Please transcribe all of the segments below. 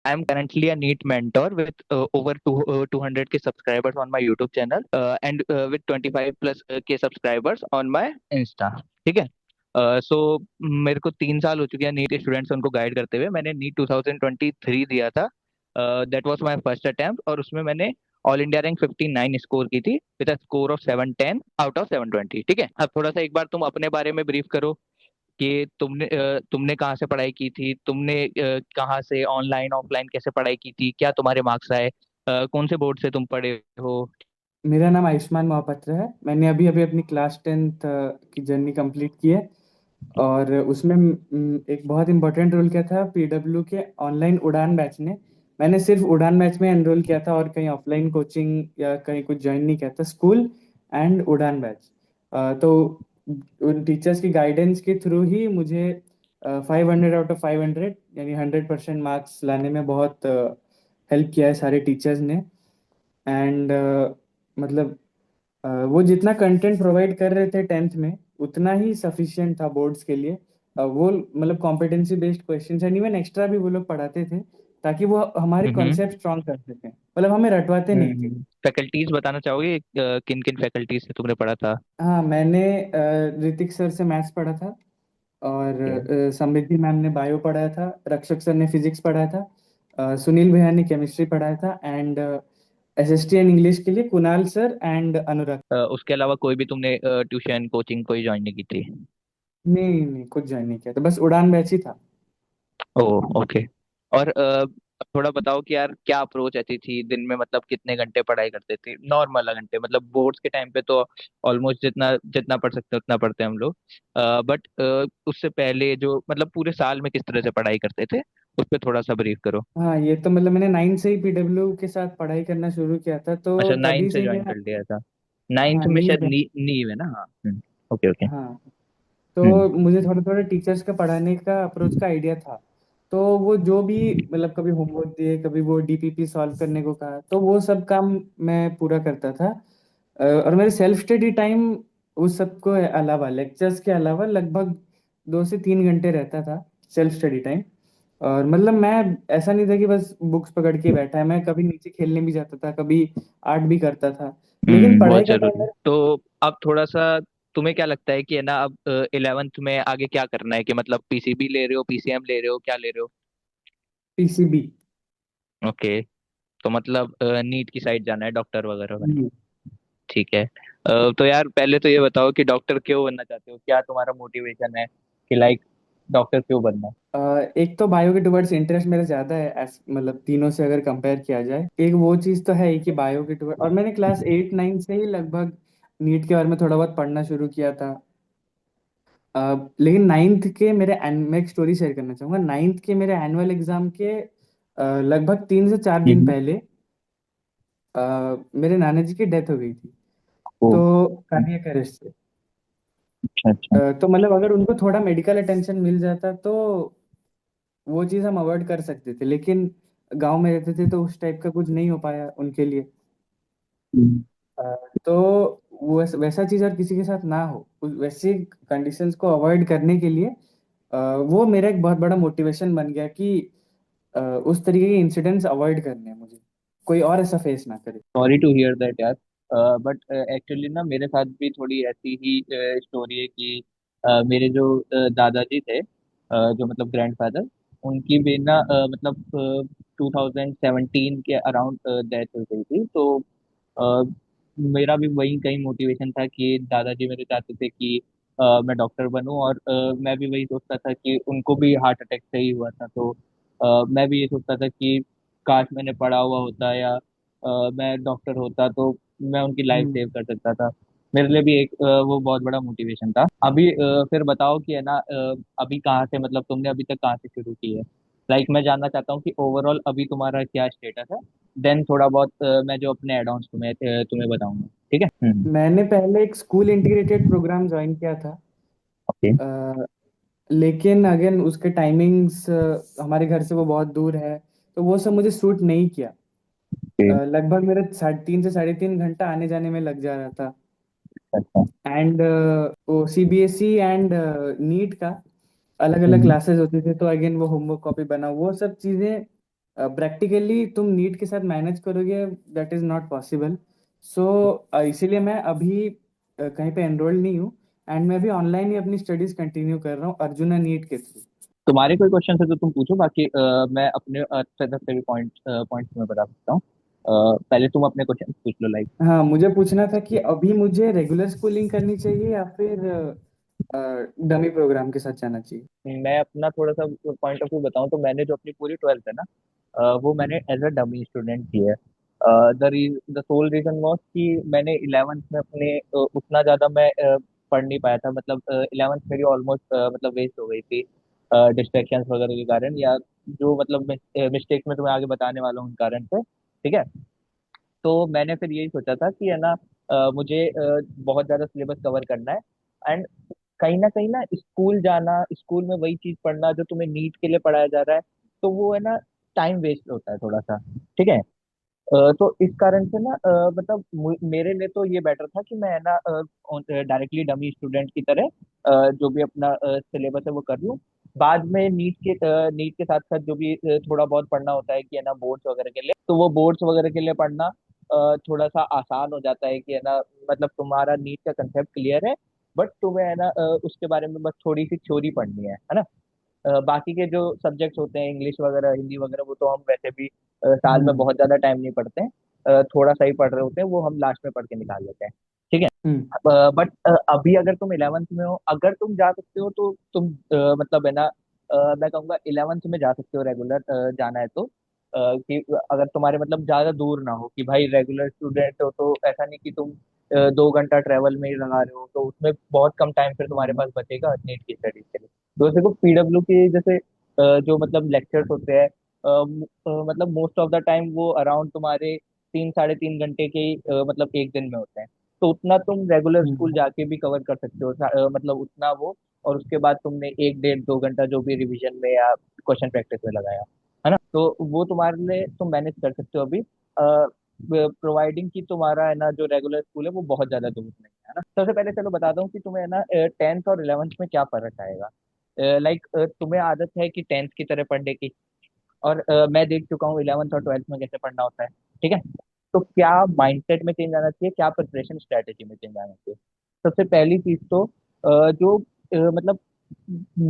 I am currently a NEET mentor with over 200 k subscribers on my YouTube channel and with 25 plus k subscribers on my Insta. ठीक है। सो मेरे को 3 साल हो चुके हैं नीट स्टूडेंट्स उनको गाइड करते हुए। मैंने नीट 2023 दिया था। That was my first attempt और उसमें मैंने ऑल इंडिया रैंक 59 स्कोर की थी with a score of 710 out of 720। ठीक है, अब थोड़ा सा एक बार तुम अपने बारे में ब्रीफ करो कि तुमने कहाँ से पढ़ाई की थी, तुमने कहाँ से ऑनलाइन ऑफलाइन कैसे पढ़ाई की थी, क्या तुम्हारे मार्क्स आए, कौन से बोर्ड से तुम पढ़े हो। मेरा नाम आयुष्मान महापात्र है। मैंने अभी अभी अपनी क्लास 10th की जर्नी कंप्लीट की है। और उसमें एक बहुत इंपॉर्टेंट रोल किया था पीडब्ल्यू के ऑनलाइन उड़ान बैच ने। मैंने सिर्फ उड़ान बैच में एनरोल किया था और कहीं ऑफलाइन कोचिंग या कहीं कुछ ज्वाइन नहीं किया था। स्कूल एंड उड़ान बैच। तो उन टीचर्स की गाइडेंस के थ्रू ही मुझे 500 आउट ऑफ 500 यानी 100% मार्क्स लाने में बहुत हेल्प किया है सारे टीचर्स ने। एंड मतलब वो जितना कंटेंट प्रोवाइड कर रहे थे 10th में उतना ही सफिशिएंट था बोर्ड्स के लिए। वो मतलब competency based questions and even extra भी वो लोग पढ़ाते थे ताकि वो हमारे हम्म। कॉन्सेप्ट स्ट्रॉन्ग कर सकें, मतलब हमें रटवाते नहीं थे। फैकल्टीज बताना चाहोगे किन किन फैकल्टीज से तुमने पढ़ा था। हाँ, मैंने ऋतिक सर से मैथ्स पढ़ा था। और ओके। समृद्धि मैम ने बायो पढ़ाया था। रक्षक सर ने फिजिक्स पढ़ाया था। सुनील भैया ने केमिस्ट्री पढ़ाया था। एंड एसएसटी एंड इंग्लिश के लिए कुणाल सर एंड अनुराग। उसके अलावा कोई भी तुमने ट्यूशन कोचिंग कोई ज्वाइन नहीं की थी। नहीं नहीं, कुछ ज्वाइन नहीं किया था, बस उड़ान बैच ही था। Oh okay. और थोड़ा बताओ कि यार क्या अप्रोच ऐसी थी दिन में, मतलब कितने घंटे पढ़ाई करते थे नॉर्मल घंटे, मतलब बोर्ड्स के टाइम पे तो ऑलमोस्ट जितना जितना पढ़ सकते हैं उतना पढ़ते हैं हम लोग। बट उससे पहले जो मतलब पूरे साल में किस तरह से पढ़ाई करते थे उस पर थोड़ा सा ब्रीफ करो। हाँ, ये तो मतलब मैंने 9 से ही पीडब्ल्यू के साथ पढ़ाई करना शुरू किया था, तो अच्छा, नाइन्थ तभी से से ही ज्वाइन मेरा। कर लिया था। नाइन्थ हाँ, में नीव शायद है। नीव है ना। हाँ। Okay okay. हाँ, तो मुझे थोड़ा थोड़ा टीचर्स का पढ़ाने का अप्रोच का आइडिया था। तो वो जो भी मतलब कभी होमवर्क दिए, कभी वो डीपीपी सॉल्व करने को कहा, तो वो सब काम मैं पूरा करता था। और मेरे सेल्फ स्टडी टाइम उस सब को अलावा, लेक्चर्स के अलावा, लगभग 2 से 3 घंटे रहता था सेल्फ स्टडी टाइम। और मतलब मैं ऐसा नहीं था कि बस बुक्स पकड़ के बैठा है, मैं कभी नीचे खेलने भी जाता था, कभी आर्ट भी करता था। लेकिन बहुत पढ़ाई का जरूरी। टाइम। तो अब थोड़ा सा तुम्हें क्या लगता है कि है ना, अब 11th में आगे क्या करना है, कि मतलब पीसीबी ले रहे हो, पीसीएम ले रहे हो, क्या ले रहे हो। पीसीबी। ओके। तो मतलब नीट की साइड जाना है डॉक्टर वगैरह बनना। ठीक है। तो यार पहले तो ये बताओ कि डॉक्टर क्यों बनना चाहते हो, क्या तुम्हारा मोटिवेशन है कि लाइक डॉक्टर क्यों बनना है। एक तो बायो के टुवर्ड्स इंटरेस्ट मेरा ज्यादा है, मतलब तीनों से अगर कंपेयर किया जाए, एक वो चीज तो है ही कि बायो के टुवर्ड। और मैंने क्लास 8 9 से ही लगभग नीट के बारे में थोड़ा बहुत पढ़ना शुरू किया था। लेकिन नाइन्थ के मैं एक स्टोरी शेयर करना चाहूंगा। नाइन्थ के मेरे एनुअल एग्जाम के लगभग 3 से 4 दिन हम्म। पहले अ, मेरे नाना जी की डेथ हो गई थी। ओ। तो कार्डियक अरेस्ट से। अच्छा अच्छा। तो मतलब अगर उनको थोड़ा मेडिकल अटेंशन मिल जाता तो वो चीज़ हम अवॉइड कर सकते थे, लेकिन गांव में रहते थे तो उस टाइप का कुछ नहीं हो पाया उनके लिए। हम्म। अ, तो वैसा चीज़ और किसी के साथ ना हो, वैसी कंडीशंस को अवॉइड करने के लिए वो मेरा एक बहुत बड़ा मोटिवेशन बन गया कि उस तरीके के इंसिडेंट्स अवॉइड करने हैं मुझे, कोई और ऐसा फेस ना करे। सॉरी टू हियर दैट यार। बट एक्चुअली ना मेरे साथ भी थोड़ी ऐसी ही स्टोरी है कि मेरे जो दादाजी थे, जो मतलब ग्रैंडफादर, उनकी भी ना मतलब 2017 के अराउंड डेथ हो गई थी। तो अ, मेरा भी वही कहीं मोटिवेशन था कि दादाजी मेरे चाहते थे कि मैं डॉक्टर बनूं, और मैं भी वही सोचता था कि उनको भी हार्ट अटैक से ही हुआ था। तो मैं भी ये सोचता था कि काश मैंने पढ़ा हुआ होता या मैं डॉक्टर होता तो मैं उनकी लाइफ हम्म। सेव कर सकता था। मेरे लिए भी एक वो बहुत बड़ा मोटिवेशन था। अभी फिर बताओ कि है ना, अभी कहाँ से, मतलब तुमने अभी तक कहाँ से शुरू की है। लाइक मैं जानना चाहता हूँ कि ओवरऑल अभी तुम्हारा क्या स्टेटस है। देन थोड़ा बहुत मैं जो अपने एड ऑन्स तुम्हें बताऊंगा। ठीक है। मैंने पहले एक स्कूल इंटीग्रेटेड प्रोग्राम ज्वाइन किया था। ओके। अ, लेकिन अगेन उसके टाइमिंग्स, हमारे घर से वो बहुत दूर है, तो वो सब मुझे सूट नहीं किया। ओके। लगभग मेरे 3 से 3.5 घंटा आने जाने में लग जा रहा था। अच्छा। एंड वो सीबीएसई एंड नीट का अलग अलग हम्म। क्लासेस होते थे, तो अगेन वो होमवर्क कॉपी बना वो सब चीज़ें प्रैक्टिकली तुम नीट के साथ मैनेज करोगे, दैट इज नॉट पॉसिबल। सो इसीलिए मैं अभी कहीं पे एनरोल्ड नहीं हूँ, एंड मैं भी ऑनलाइन ही अपनी स्टडीज कंटिन्यू कर रहा हूँ अर्जुना नीट के थ्रू। तुम्हारे कोई क्वेश्चन है तो तुम पूछो, बाकी मैं अपने तरफ से भी पॉइंट तुम्हें बता सकता हूँ। पहले तुम अपने क्वेश्चन पूछ लो लाइक। हाँ, मुझे पूछना था कि अभी मुझे रेगुलर स्कूलिंग करनी चाहिए या फिर डमी प्रोग्राम के साथ जाना चाहिए। मैं अपना थोड़ा सा पॉइंट ऑफ व्यू बताऊं तो मैंने जो अपनी पूरी 12th है ना, वो मैंने एज अ डमी स्टूडेंट की है। द सोल रीजन वॉज कि मैंने 11th में अपने उतना ज़्यादा मैं पढ़ नहीं पाया था, मतलब 11th मेरी ऑलमोस्ट मतलब वेस्ट हो गई थी डिस्ट्रैक्शंस वगैरह के कारण, या जो मतलब मिस्टेक्स में तुम्हें आगे बताने वाला हूँ उन कारण से। ठीक है। तो मैंने फिर यही सोचा था कि है ना, मुझे बहुत ज़्यादा सिलेबस कवर करना है। एंड कहीं ना स्कूल जाना, स्कूल में वही चीज पढ़ना जो तुम्हें नीट के लिए पढ़ाया जा रहा है, तो वो है ना टाइम वेस्ट होता है थोड़ा सा। ठीक है। तो इस कारण से ना मतलब मेरे लिए तो ये बेटर था कि मैं है ना डायरेक्टली डमी स्टूडेंट की तरह जो भी अपना सिलेबस है वो कर लूँ। बाद में नीट के साथ साथ जो भी थोड़ा बहुत पढ़ना होता है कि है ना बोर्ड्स वगैरह के लिए, तो वो बोर्ड्स वगैरह के लिए पढ़ना थोड़ा सा आसान हो जाता है कि है ना, मतलब तुम्हारा नीट का कंसेप्ट क्लियर है, बट तुम्हें है ना उसके बारे में बस थोड़ी सी थ्योरी पढ़नी है ना। बाकी के जो सब्जेक्ट्स होते हैं इंग्लिश वगैरह हिंदी वगैरह वो तो हम वैसे भी साल में हम्म। बहुत ज्यादा टाइम नहीं पढ़ते हैं, थोड़ा सा ही पढ़ रहे होते हैं, वो हम लास्ट में पढ़ के निकाल लेते हैं। ठीक है। हम्म। बट अभी अगर तुम 11th में हो, अगर तुम जा सकते हो तो तुम मतलब है ना मैं कहूँगा 11th में जा सकते हो रेगुलर जाना है तो कि अगर तुम्हारे मतलब ज्यादा दूर ना हो, कि भाई रेगुलर स्टूडेंट हो तो ऐसा नहीं कि तुम 2 घंटा ट्रेवल में ही लगा रहे हो, तो उसमें बहुत कम टाइम फिर तुम्हारे पास बचेगा नीट की स्टडीज के लिए। तो देखो पीडब्ल्यू के जैसे जो मतलब लेक्चर्स होते हैं मतलब मोस्ट ऑफ द टाइम वो अराउंड तुम्हारे 3 साढ़े 3 घंटे के ही मतलब एक दिन में होते हैं। तो उतना तुम रेगुलर स्कूल हम्म। जाके भी कवर कर सकते हो मतलब उतना वो। और उसके बाद तुमने 1 1.5 2 घंटा जो भी रिवीजन में या क्वेश्चन प्रैक्टिस में लगाया है ना, तो वो तुम्हारे लिए तुम मैनेज कर सकते हो अभी, प्रोवाइडिंग कि तुम्हारा है ना जो रेगुलर स्कूल है वो बहुत ज्यादा दूर नहीं है ना। सबसे पहले चलो बताता हूँ कि तुम्हें है ना 10th और 11th में क्या फर्क आएगा। लाइक तुम्हें आदत है कि 10th की तरह पढ़ने की, और मैं देख चुका हूँ 11th और 12th में कैसे पढ़ना होता है। ठीक है। तो क्या माइंडसेट में चेंज आना चाहिए, क्या प्रिपरेशन स्ट्रेटेजी में चेंज आना चाहिए। सबसे पहली चीज तो जो मतलब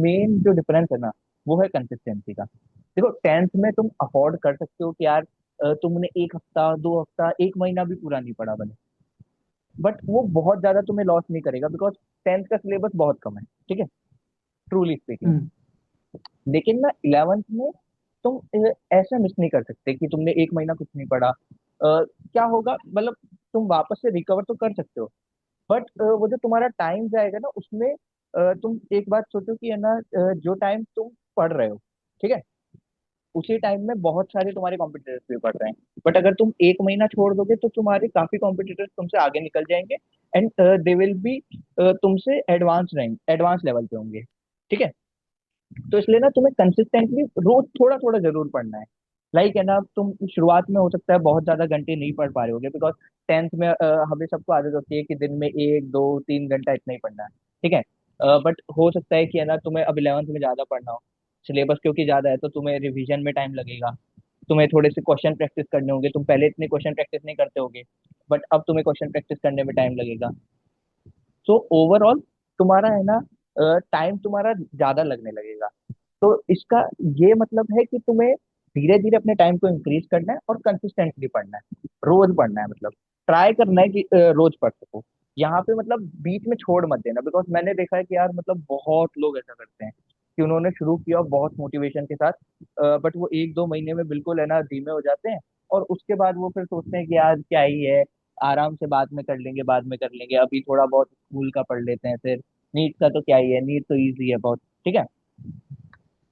मेन जो डिफरेंस है ना वो है कंसिस्टेंसी का। देखो 10th में तुम अफोर्ड कर सकते हो कि यार तुमने 1 हफ्ता 2 हफ्ता 1 महीना भी पूरा नहीं पढ़ा बने, बट वो बहुत ज्यादा तुम्हें लॉस नहीं करेगा बिकॉज 10th का सिलेबस बहुत कम है। ठीक है। Truly speaking. हम्म। लेकिन ना 11th में तुम ऐसा मिस नहीं कर सकते कि तुमने 1 महीना कुछ नहीं पढ़ा। क्या होगा मतलब तुम वापस से रिकवर तो कर सकते हो, बट वो जो तुम्हारा टाइम जाएगा ना उसमें तुम एक बात सोचो कि है ना जो टाइम तुम पढ़ रहे हो, ठीक है, उसी टाइम में बहुत सारे तुम्हारे कॉम्पिटिटर्स भी पढ़ रहे हैं। बट अगर तुम 1 महीना छोड़ दोगे तो तुम्हारे काफी कॉम्पिटिटर्स तुमसे आगे निकल जाएंगे, एंड दे विल बी तुमसे एडवांस लेवल पे होंगे। ठीक है। तो इसलिए ना तुम्हें कंसिस्टेंटली रोज थोड़ा थोड़ा जरूर पढ़ना है। लाइक है ना तुम शुरुआत में हो सकता है बहुत ज्यादा घंटे नहीं पढ़ पा रहे होगे बिकॉज 10th में हमें सबको आदत होती है कि दिन में 1 2 3 घंटा इतना ही पढ़ना है। ठीक है। बट हो सकता है कि है ना तुम्हें अब 11th में ज्यादा पढ़ना हो, सिलेबस क्योंकि ज्यादा है तो तुम्हें रिवीजन में टाइम लगेगा, तुम्हें थोड़े से क्वेश्चन प्रैक्टिस करने होंगे, तुम पहले इतने क्वेश्चन प्रैक्टिस नहीं करते होगे, बट अब तुम्हें क्वेश्चन प्रैक्टिस करने में टाइम लगेगा। सो ओवरऑल तुम्हारा है ना टाइम तुम्हारा ज्यादा लगने लगेगा। तो इसका ये मतलब है कि तुम्हें धीरे धीरे अपने टाइम को इंक्रीज करना है और कंसिस्टेंटली पढ़ना है, रोज पढ़ना है, मतलब ट्राई करना है कि रोज पढ़ सको। यहाँ पे मतलब बीच में छोड़ मत देना, बिकॉज मैंने देखा है कि यार मतलब बहुत लोग ऐसा करते हैं कि उन्होंने शुरू किया बहुत मोटिवेशन के साथ, बट वो 1 2 महीने में बिल्कुल है ना धीमे हो जाते हैं, और उसके बाद वो फिर सोचते हैं कि यार क्या ही है, आराम से बाद में कर लेंगे, बाद में कर लेंगे, अभी थोड़ा बहुत स्कूल का पढ़ लेते हैं, फिर नीट का तो क्या ही है, नीट तो ईजी है बहुत। ठीक है।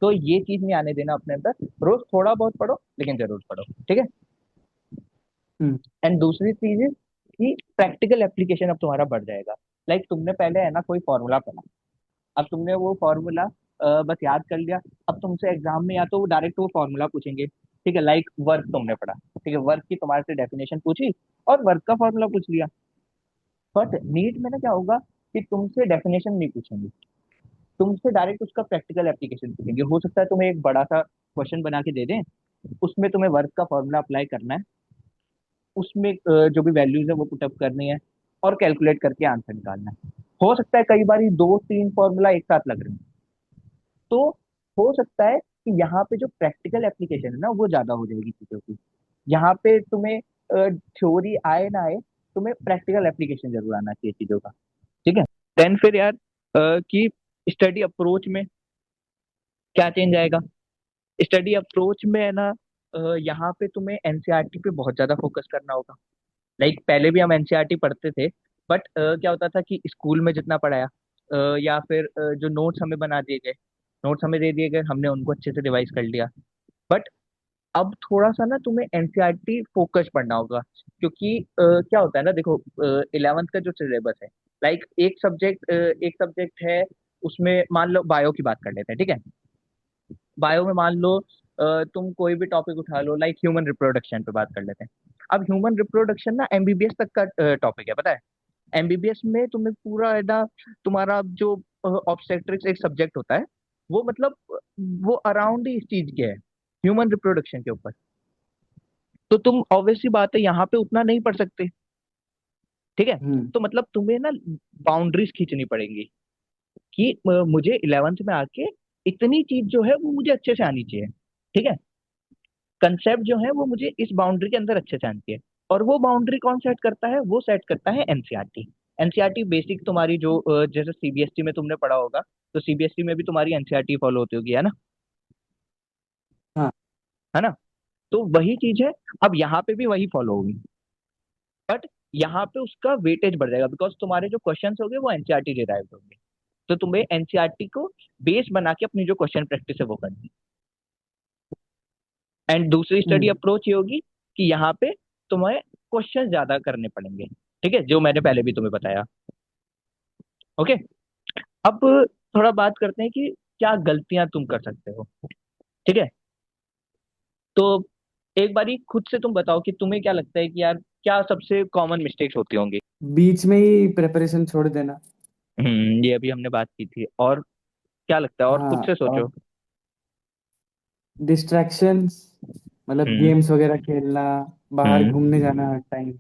तो ये चीज नहीं आने देना अपने अंदर, रोज थोड़ा बहुत पढ़ो लेकिन जरूर पढ़ो। ठीक है। हम्म। एंड दूसरी चीज है कि प्रैक्टिकल एप्लीकेशन अब तुम्हारा बढ़ जाएगा। लाइक तुमने पहले है ना कोई फॉर्मूला पढ़ा, अब तुमने वो फॉर्मूला बस याद कर लिया, अब तुमसे एग्जाम में या तो वो डायरेक्ट वो फॉर्मूला पूछेंगे। ठीक है। लाइक वर्क तुमने पढ़ा, ठीक है, वर्क की तुम्हारे से डेफिनेशन पूछी और वर्क का फॉर्मूला पूछ लिया। बट नीट में ना क्या होगा कि तुमसे डेफिनेशन नहीं पूछेंगे, तुमसे डायरेक्ट उसका प्रैक्टिकल एप्लीकेशन पूछेंगे। हो सकता है तुम्हें एक बड़ा सा क्वेश्चन बना के दे दें उसमें तुम्हें वर्क का फॉर्मूला अप्लाई करना है, उसमें जो भी वैल्यूज है वो पुटअप करनी है, और कैलकुलेट करके आंसर निकालना है। हो सकता है कई बार 2-3 फॉर्मूला एक साथ लग रहे हैं, तो हो सकता है कि यहाँ पे जो प्रैक्टिकल एप्लीकेशन है ना वो ज्यादा हो जाएगी चीजों की। यहाँ पे तुम्हें थ्योरी आए ना आए, तुम्हें प्रैक्टिकल एप्लीकेशन जरूर आना चाहिए चीजों का। ठीक है। देन फिर यार कि स्टडी अप्रोच में क्या चेंज आएगा। स्टडी अप्रोच में है ना, यहाँ पे तुम्हें एनसीईआरटी पे बहुत ज्यादा फोकस करना होगा। लाइक पहले भी हम एनसीईआरटी पढ़ते थे, बट क्या होता था कि स्कूल में जितना पढ़ाया, या फिर जो नोट्स हमें बना दिए गए, नोट्स हमें दे दिए गए, हमने उनको अच्छे से रिवाइज कर लिया। बट अब थोड़ा सा ना तुम्हें एनसीईआरटी फोकस पढ़ना होगा, क्योंकि क्या होता है ना, देखो 11th का जो सिलेबस है, लाइक एक सब्जेक्ट है, उसमें मान लो बायो की बात कर लेते हैं, ठीक है। बायो में मान लो तुम कोई भी टॉपिक उठा लो, लाइक ह्यूमन रिप्रोडक्शन पे बात कर लेते हैं। अब ह्यूमन रिप्रोडक्शन ना एमबीबीएस तक का टॉपिक है, पता है। एमबीबीएस में तुम्हें पूरा है ना, तुम्हारा जो ऑब्स्टेट्रिक्स एक सब्जेक्ट होता है, वो मतलब वो अराउंड ही इस चीज के है, ह्यूमन रिप्रोडक्शन के ऊपर। तो तुम ऑब्वियसली बात है यहाँ पे उतना नहीं पढ़ सकते, ठीक है। हम्म। तो मतलब तुम्हें ना बाउंड्रीज खींचनी पड़ेंगी कि मुझे 11th में आके इतनी चीज जो है वो मुझे अच्छे से आनी चाहिए, ठीक है। कंसेप्ट जो है वो मुझे इस बाउंड्री के अंदर अच्छे से आनी चाहिए। और वो बाउंड्री कौन सेट करता है, वो सेट करता है एनसीईआरटी। एनसीईआरटी बेसिक तुम्हारी जो जैसे सीबीएसई में तुमने पढ़ा होगा, तो सीबीएसई में भी तुम्हारी एनसीईआरटी फॉलो होती होगी, है ना। हाँ। है ना। तो वही चीज है, अब यहाँ पे भी वही फॉलो होगी, बट यहाँ पे उसका वेटेज बढ़ जाएगा, बिकॉज तुम्हारे जो क्वेश्चन होंगे वो एनसीईआरटी डिराइव्ड होंगे। तो तुम्हें एनसीईआरटी को बेस बना के अपनी जो क्वेश्चन प्रैक्टिस है वो करनी। एंड दूसरी स्टडी हम्म। अप्रोच ये होगी कि यहाँ पे तुम्हें क्वेश्चन ज्यादा करने पड़ेंगे, ठीक है, जो मैंने पहले भी तुम्हें बताया। ओके। अब थोड़ा बात करते हैं कि क्या गलतियां तुम कर सकते हो, ठीक है। तो एक बारी खुद से तुम बताओ कि तुम्हें क्या लगता है कि यार क्या सबसे कॉमन मिस्टेक्स होती होंगी। बीच में ही प्रिपरेशन छोड़ देना। ये अभी हमने बात की थी, और क्या लगता है, और खुद हाँ। से सोचो। और डिस्ट्रैक्शंस, मतलब हम्म। गेम्स वगैरह खेलना, बाहर घूमने हम्म। जाना हर टाइम,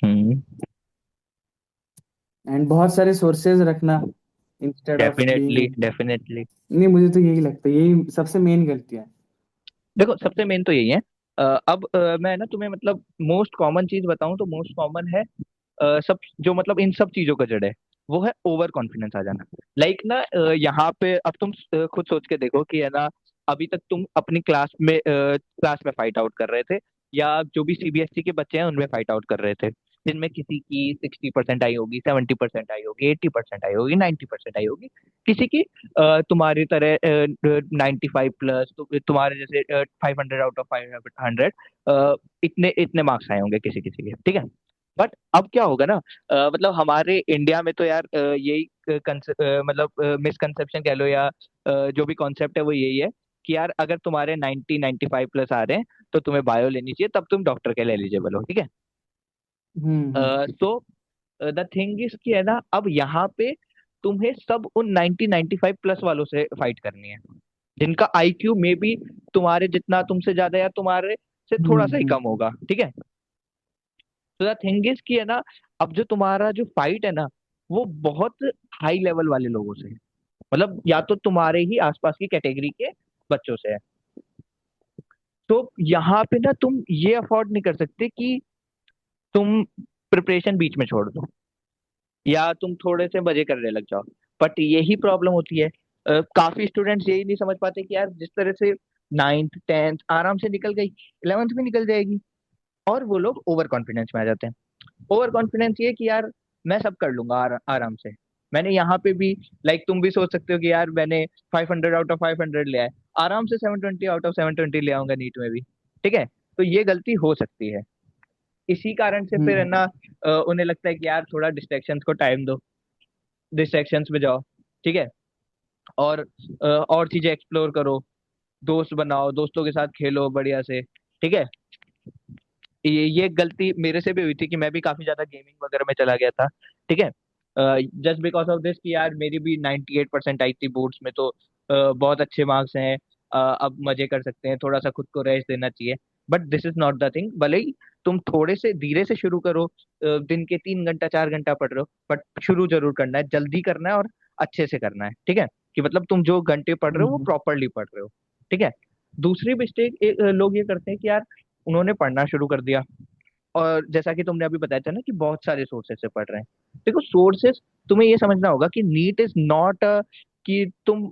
हम्म। एंड बहुत सारे सोर्सेज रखना instead of being. Definitely definitely. नहीं, मुझे तो यही लगता है, यही सबसे मेन गलतियां है। देखो सबसे मेन तो यही है। अब मैं ना तुम्हें मतलब मोस्ट कॉमन चीज बताऊं तो मोस्ट कॉमन है, सब जो मतलब इन सब चीजों का जड़ है, वो है ओवर कॉन्फिडेंस आ जाना। लाइक ना यहाँ पे अब तुम खुद सोच के देखो कि है ना, अभी तक तुम अपनी क्लास में फाइट आउट कर रहे थे, या जो भी सीबीएसई के बच्चे हैं उनमें फाइट आउट कर रहे थे, जिनमें किसी की 60% आई होगी, 70% आई होगी, 80% आई होगी, 90% आई होगी, किसी की तुम्हारी तरह 95+, तुम्हारे जैसे 500 आउट ऑफ 500, इतने इतने मार्क्स आए होंगे किसी किसी के, ठीक है। बट अब क्या होगा ना, मतलब हमारे इंडिया में तो यार यही मतलब मिसकंसेप्शन कह लो, या जो भी कॉन्सेप्ट है वो यही है कि यार अगर तुम्हारे 90-95+ आ रहे हैं तो तुम्हें बायो लेनी चाहिए, तब तुम डॉक्टर के लिए एलिजिबल हो, ठीक है। हम्म। तो द थिंग इज कि है ना, अब यहाँ पे तुम्हें सब उन 90-95+ वालों से फाइट करनी है, जिनका आईक्यू में भी तुम्हारे जितना तुमसे ज्यादा या तुम्हारे से थोड़ा सा ही हम्म। कम होगा, ठीक है। तो द थिंग इज कि है ना, अब जो तुम्हारा जो फाइट है ना, वो बहुत हाई लेवल वाले लोगों से है, मतलब या तो तुम्हारे ही आसपास की कैटेगरी के बच्चों से है। तो यहाँ पे ना तुम ये अफोर्ड नहीं कर सकते कि तुम प्रिपरेशन बीच में छोड़ दो, या तुम थोड़े से मजे करने लग जाओ। बट यही प्रॉब्लम होती है, काफी स्टूडेंट्स यही नहीं समझ पाते कि यार जिस तरह से 9th 10th आराम से निकल गई, 11th भी निकल जाएगी, और वो लोग ओवर कॉन्फिडेंस में आ जाते हैं। ओवर कॉन्फिडेंस ये कि यार मैं सब कर लूंगा आराम से। मैंने यहाँ पे भी, लाइक तुम भी सोच सकते हो कि यार मैंने 500 आउट ऑफ 500 ले आए, आराम से 720 आउट ऑफ 720 ले आऊंगा नीट में भी, ठीक है। तो ये गलती हो सकती है। इसी कारण से फिर है हम्म। ना, उन्हें लगता है कि यार थोड़ा डिस्ट्रैक्शंस को टाइम दो, डिस्ट्रैक्शंस में जाओ, ठीक है। और और चीजें एक्सप्लोर करो, दोस्त बनाओ, दोस्तों के साथ खेलो बढ़िया से, ठीक है। ये गलती मेरे से भी हुई थी कि मैं भी काफी ज्यादा गेमिंग वगैरह में चला गया था, ठीक है। जस्ट बिकॉज ऑफ दिस कि यार मेरी भी 98% आई थी बोर्ड्स में, तो बहुत अच्छे मार्क्स हैं। अब मजे कर सकते हैं, थोड़ा सा खुद को रेस्ट देना चाहिए। But this is not the thing. भले ही तुम थोड़े से धीरे से शुरू करो, दिन के 3 घंटा 4 घंटा पढ़ रहे हो, बट शुरू जरूर करना है, जल्दी करना है और अच्छे से करना है, ठीक है। कि मतलब तुम जो घंटे पढ़ रहे हो वो हम्म प्रॉपरली पढ़ रहे हो, ठीक है। दूसरी मिस्टेक लोग ये करते हैं कि यार उन्होंने पढ़ना शुरू कर दिया, और जैसा कि तुमने अभी बताया था ना कि बहुत सारे सोर्सेस से पढ़ रहे हैं। देखो सोर्सेस, तुम्हें ये समझना होगा कि नीट इज नॉट कि तुम,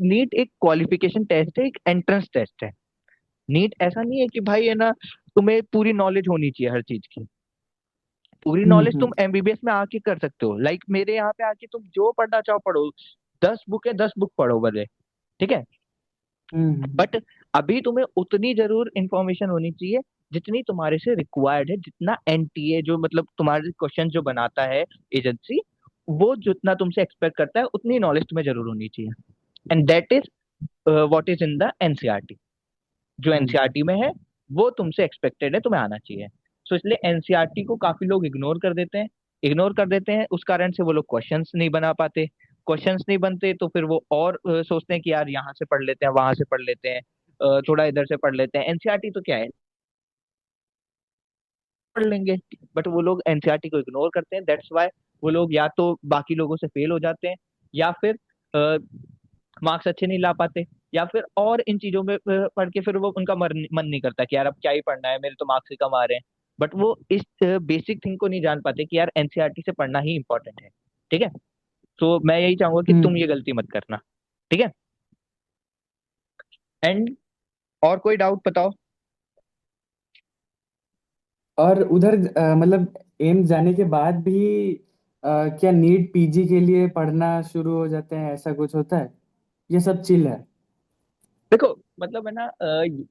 नीट एक क्वालिफिकेशन टेस्ट है, एक एंट्रेंस टेस्ट है। नीट ऐसा नहीं है कि भाई है ना तुम्हें पूरी नॉलेज होनी चाहिए हर चीज की। पूरी नॉलेज तुम हम्म एमबीबीएस में आके कर सकते हो, लाइक मेरे यहाँ पे आके तुम जो पढ़ना चाहो पढ़ो। 10 बुक है, 10 बुक पढ़ो भले, ठीक है। हम्म बट अभी तुम्हें उतनी जरूर इंफॉर्मेशन होनी चाहिए जितनी तुम्हारे से रिक्वायर्ड है, जितना एनटीए जो मतलब तुम्हारे क्वेश्चन जो बनाता है एजेंसी, वो जितना तुमसे एक्सपेक्ट करता है उतनी नॉलेज तुम्हें जरूर होनी चाहिए। And that is what is in the NCERT. जो हम्म एनसीईआरटी में है वो तुमसे एक्सपेक्टेड है, तुम्हें आना चाहिए। सो इसलिए एनसीईआरटी को काफी लोग इग्नोर कर देते हैं। इग्नोर कर देते हैं, उस कारण से वो लोग क्वेश्चंस नहीं बना पाते। क्वेश्चंस नहीं बनते तो फिर वो और सोचते हैं कि यार यहाँ से पढ़ लेते हैं, वहां से पढ़ लेते हैं, थोड़ा इधर से पढ़ लेते हैं। एनसीईआरटी तो क्या है, पढ़ लेंगे। बट वो लोग एनसीईआरटी को इग्नोर करते हैं, दैट्स वाई वो लोग या तो बाकी लोगों से फेल हो जाते हैं, या फिर मार्क्स अच्छे नहीं ला पाते, या फिर और इन चीजों में पढ़ के फिर वो उनका मन नहीं करता कि यार अब क्या ही पढ़ना है, मेरे तो मार्क्स ही कम आ रहे हैं। बट वो इस बेसिक थिंग को नहीं जान पाते कि यार एनसीईआरटी से पढ़ना ही इंपॉर्टेंट है, ठीक है। तो मैं यही चाहूंगा कि तुम हम्म। ये गलती मत करना, ठीक है। एंड और कोई डाउट बताओ। और उधर मतलब एम्स जाने के बाद भी क्या नीट पीजी के लिए पढ़ना शुरू हो जाते हैं, ऐसा कुछ होता है? ये सब चिल है? देखो मतलब है ना,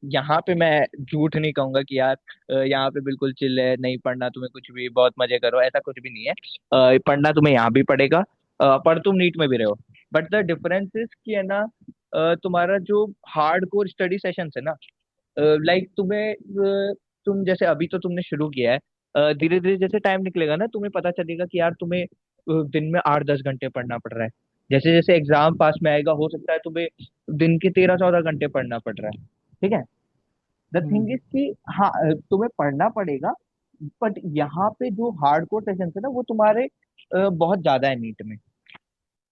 यहाँ पे मैं झूठ नहीं कहूंगा कि यार यहाँ पे बिल्कुल चिल है, नहीं पढ़ना तुम्हें, कुछ भी बहुत मजे करो, ऐसा कुछ भी नहीं है। पढ़ना तुम्हें यहाँ भी पड़ेगा, पढ़ तुम नीट में भी रहो। बट द डिफरेंस इज कि है ना, तुम्हारा जो हार्ड कोर स्टडी सेशंस है ना, लाइक तुम्हें तुम जैसे अभी तो तुमने शुरू किया है, धीरे धीरे जैसे टाइम निकलेगा ना तुम्हें पता चलेगा कि यार तुम्हें दिन में 8-10 घंटे पढ़ना पड़ रहा है। जैसे जैसे एग्जाम पास में आएगा हो सकता है तुम्हें दिन के 13-14 घंटे पढ़ना पड़ रहा है, ठीक है। द थिंग हम्म इज कि हाँ, तुम्हें पढ़ना पड़ेगा। बट यहाँ पे जो हार्ड कोर सेशन है ना वो तुम्हारे बहुत ज्यादा है नीट में,